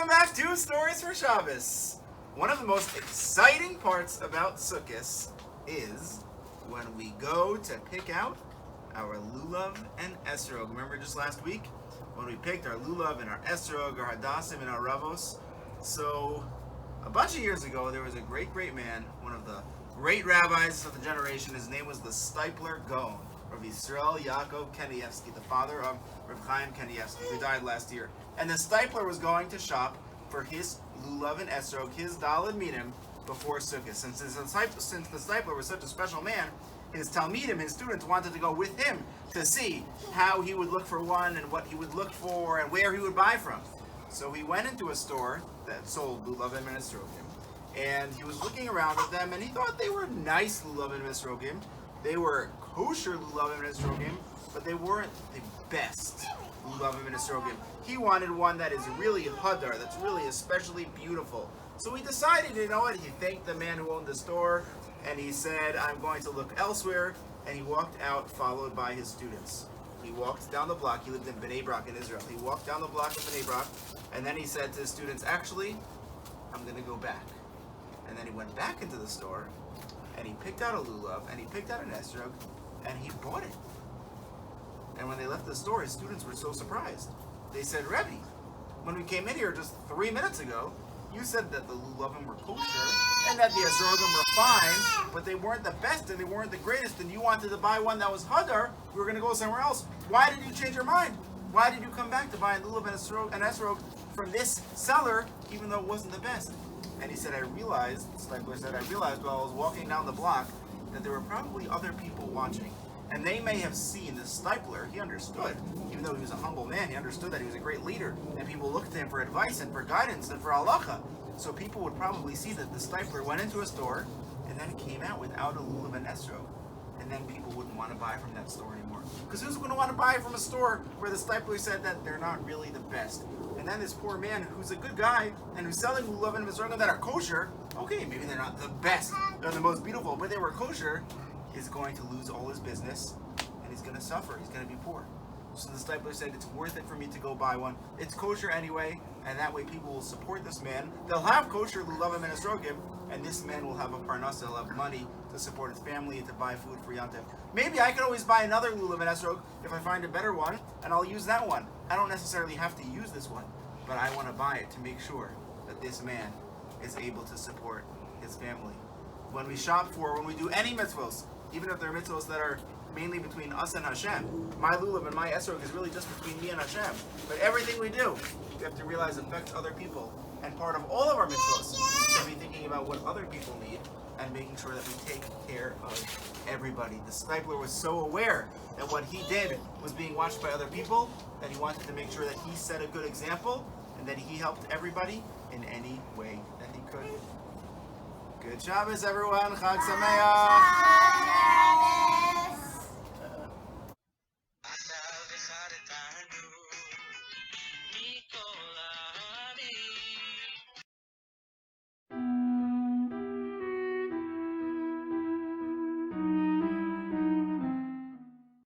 Welcome back to Stories for Shabbos. One of the most exciting parts about Sukkos is when we go to pick out our lulav and esrog. Remember just last week when we picked our lulav and our esrog, our hadassim and our ravos? So a bunch of years ago there was a great man, one of the great rabbis of the generation. His name was the Stipler Gaon, Rav Yisrael Yaakov Kanievsky, the father of Rav Chaim Kanievsky, who died last year. And the Stipler was going to shop for his lulav and esrog, his daled minim, before Sukkot. Since the Stipler was such a special man, his talmidim, his students, wanted to go with him to see how he would look for one and what he would look for and where he would buy from. So he went into a store that sold lulavim and esrogim, and he was looking around at them, and he thought they were nice lulavim and esrogim. They were kosher lulavim and esrogim, but they weren't the best lulavim and esrogim. He wanted one that is really hadar, that's really especially beautiful. So he decided, you know what, he thanked the man who owned the store, and he said, I'm going to look elsewhere, and he walked out followed by his students. He walked down the block. He lived in Bnei Brak in Israel. He walked down the block in Bnei Brak, and then he said to his students, actually, I'm going to go back. And then he went back into the store, and he picked out a lulav, and he picked out an esrog, and he bought it. And when they left the store, his students were so surprised. They said, Rebbe, when we came in here just 3 minutes ago, you said that the lulavim were kosher and that the esrogim were fine, but they weren't the best and they weren't the greatest, and you wanted to buy one that was hadar. We were going to go somewhere else. Why did you change your mind? Why did you come back to buy lulav and esrog from this seller, even though it wasn't the best? And he said, I realized while I was walking down the block that there were probably other people watching. And they may have seen the Stipler. He understood, even though he was a humble man, he understood that he was a great leader, and people looked to him for advice and for guidance and for halacha. So people would probably see that the Stipler went into a store and then came out without a lulav and esrog, and then people wouldn't want to buy from that store anymore. Because who's going to want to buy from a store where the Stipler said that they're not really the best? And then this poor man, who's a good guy and who's selling lulav and esrog that are kosher, okay, maybe they're not the best, they're the most beautiful, but they were kosher, is going to lose all his business, and he's going to suffer. He's going to be poor. So the Stipler said, it's worth it for me to go buy one. It's kosher anyway, and that way people will support this man. They'll have kosher lulavim and esrogim, and this man will have a parnasa, he'll have money to support his family and to buy food for Yantiv. Maybe I could always buy another lulav and esrog if I find a better one, and I'll use that one. I don't necessarily have to use this one, but I want to buy it to make sure that this man is able to support his family. When we do any mitzvos, even if they're mitzvos that are mainly between us and Hashem, my lulav and my esrog is really just between me and Hashem. But everything we do, we have to realize affects other people. And part of all of our mitzvos should be thinking about what other people need and making sure that we take care of everybody. The Stipler was so aware that what he did was being watched by other people that he wanted to make sure that he set a good example and that he helped everybody in any way that he could. Good Shabbos, everyone. Chag Sameach.